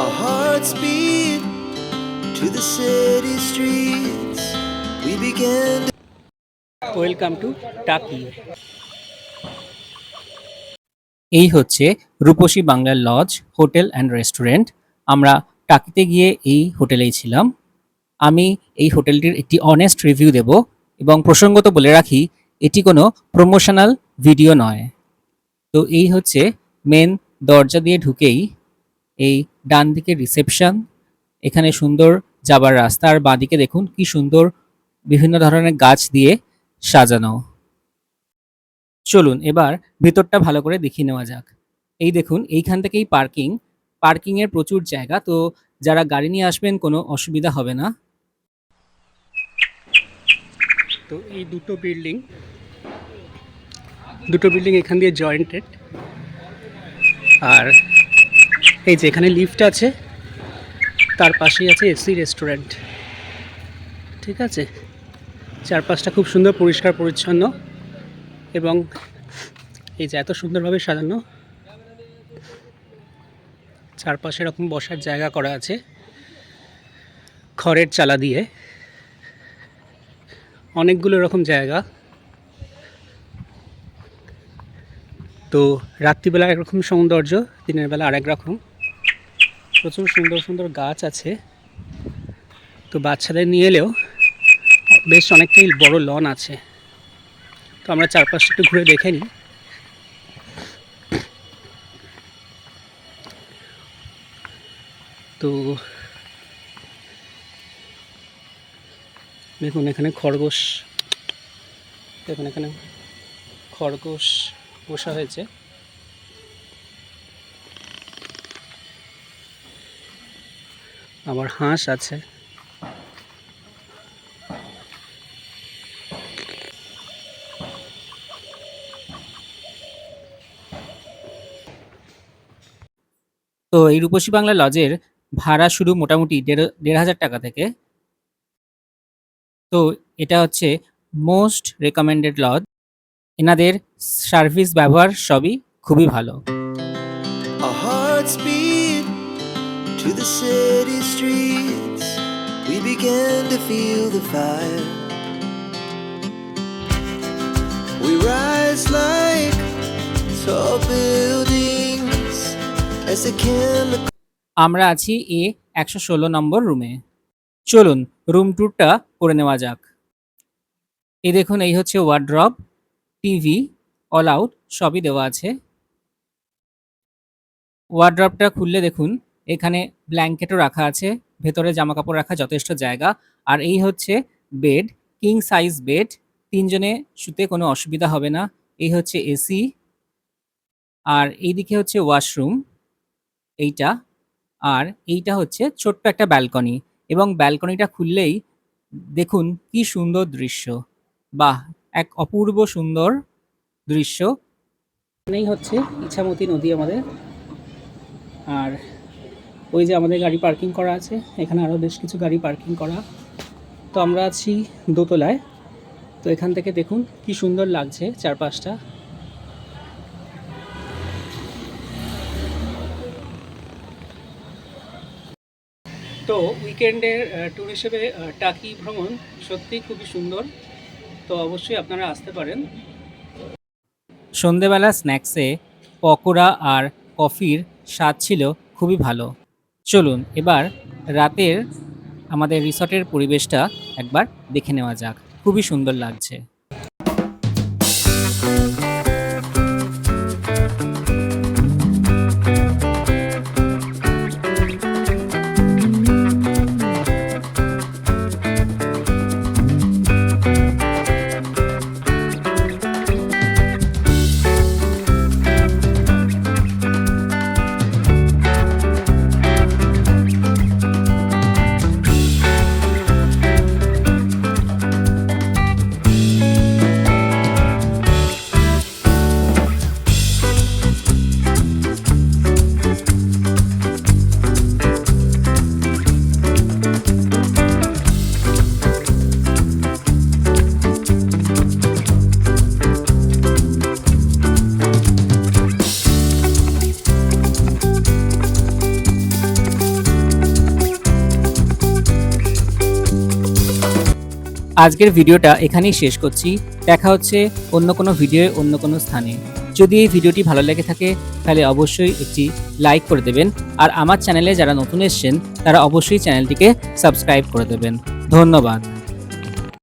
Our hearts beat to the city streets. We began to welcome to Taki. এই হচ্ছে Rupasi Bangla lodge hotel and restaurant. আমরা টাকিতে গিয়ে এই হোটেলেই ছিলাম। আমি এই হোটেলটির একটি অনেস্ট রিভিউ দেব এবং প্রসঙ্গত বলে রাখি এটি কোনো প্রমোশনাল ভিডিও নয়। তো এই হচ্ছে মেন দরজা দিয়ে ঢুকেই এই ডান দিকে রিসেপশন, এখানে সুন্দর যাবার রাস্তা, আর বাঁদিকে দেখুন কি সুন্দর বিভিন্ন ধরনের গাছ দিয়ে সাজানো। চলুন এবার ভেতরটা ভালো করে দেখিয়ে নেওয়া যাক। এই দেখুন এইখান থেকেই পার্কিংয়ের প্রচুর জায়গা, তো যারা গাড়ি নিয়ে আসবেন কোনো অসুবিধা হবে না। তো এই দুটো বিল্ডিং এখান দিয়ে জয়েন্টেড, আর এই যে এখানে লিফট আছে, তার পাশেই আছে এসি রেস্টুরেন্ট। ঠিক আছে, চারপাশটা খুব সুন্দর পরিষ্কার পরিচ্ছন্ন এবং এই যে এত সুন্দরভাবে সাজানো, চারপাশে এরকম বসার জায়গা করা আছে খড়ের চালা দিয়ে, অনেকগুলো এরকম জায়গা। তো রাত্রিবেলা একরকম সৌন্দর্য, দিনের বেলা আরেক রকম। প্রচুর সুন্দর সুন্দর গাছ আছে, তো বাচ্চাদের নিয়ে এলেও বেশ অনেকটাই বড় লন আছে। তো আমরা চারপাশটা একটু ঘুরে দেখে নিই। তো দেখুন এখানে খরগোশ বসা হয়েছে। আবার হাঁস আছে। তো এই রূপসী বাংলা লজের ভাড়া শুরু মোটামুটি ১,৫০০ টাকা থেকে। তো এটা হচ্ছে মোস্ট রেকমেন্ডেড লজ। এনাদের সার্ভিস ব্যবহার সবই খুবই ভালো। our hearts beat to the city streets. We began to feel the fire. We rise like tall buildings as the chemical. আমরা আছি A116 নম্বর রুমে। চলুন রুম ট্যুরটা করে নেওয়া যাক। এই দেখুন এই হচ্ছে ওয়ার্ড্রব, টিভি, অল আউট সবই দেওয়া আছে। ওয়ার্ড্রবটা খুললে দেখুন এখানে ব্ল্যাঙ্কেটও রাখা আছে, ভেতরে জামাকাপড় রাখা যথেষ্ট জায়গা। আর এই হচ্ছে বেড, কিং সাইজ বেড, ৩ জনে শুতে কোনো অসুবিধা হবে না। এই হচ্ছে এসি, আর এইদিকে হচ্ছে ওয়াশরুম এইটা, আর এইটা হচ্ছে ছোট্ট একটা ব্যালকনি। এবং ব্যালকনিটা খুললেই দেখুন কি সুন্দর দৃশ্য, বাহ, এক অপূর্ব সুন্দর দৃশ্য। এখানেই হচ্ছে ইছামতি নদী আমাদের, আর ওই যে আমাদের গাড়ি পার্কিং করা আছে, এখানে আরও বেশ কিছু গাড়ি পার্কিং করা। তো আমরা আছি দোতলায়। তো এখান থেকে দেখুন কি সুন্দর লাগছে চারপাশটা। তো উইকেন্ডের ট্যুর হিসেবে টাকি ভ্রমণ সত্যিই খুবই সুন্দর, তো অবশ্যই আপনারা আসতে পারেন। সন্ধেবেলা স্ন্যাক্সে পকোড়া আর কফির স্বাদ ছিল খুবই ভালো। চলুন এবার রাতের আমাদের রিসর্টের পরিবেশটা একবার দেখে নেওয়া যাক, খুবই সুন্দর লাগছে। আজকের ভিডিওটা এখানেই শেষ করছি। দেখা হচ্ছে অন্য কোনো ভিডিওয়ে অন্য কোনো স্থানে। যদি এই ভিডিওটি ভালো লেগে থাকে তাহলে অবশ্যই একটি লাইক করে দেবেন, আর আমার চ্যানেলে যারা নতুন এসেছেন তারা অবশ্যই চ্যানেলটিকে সাবস্ক্রাইব করে দেবেন। ধন্যবাদ।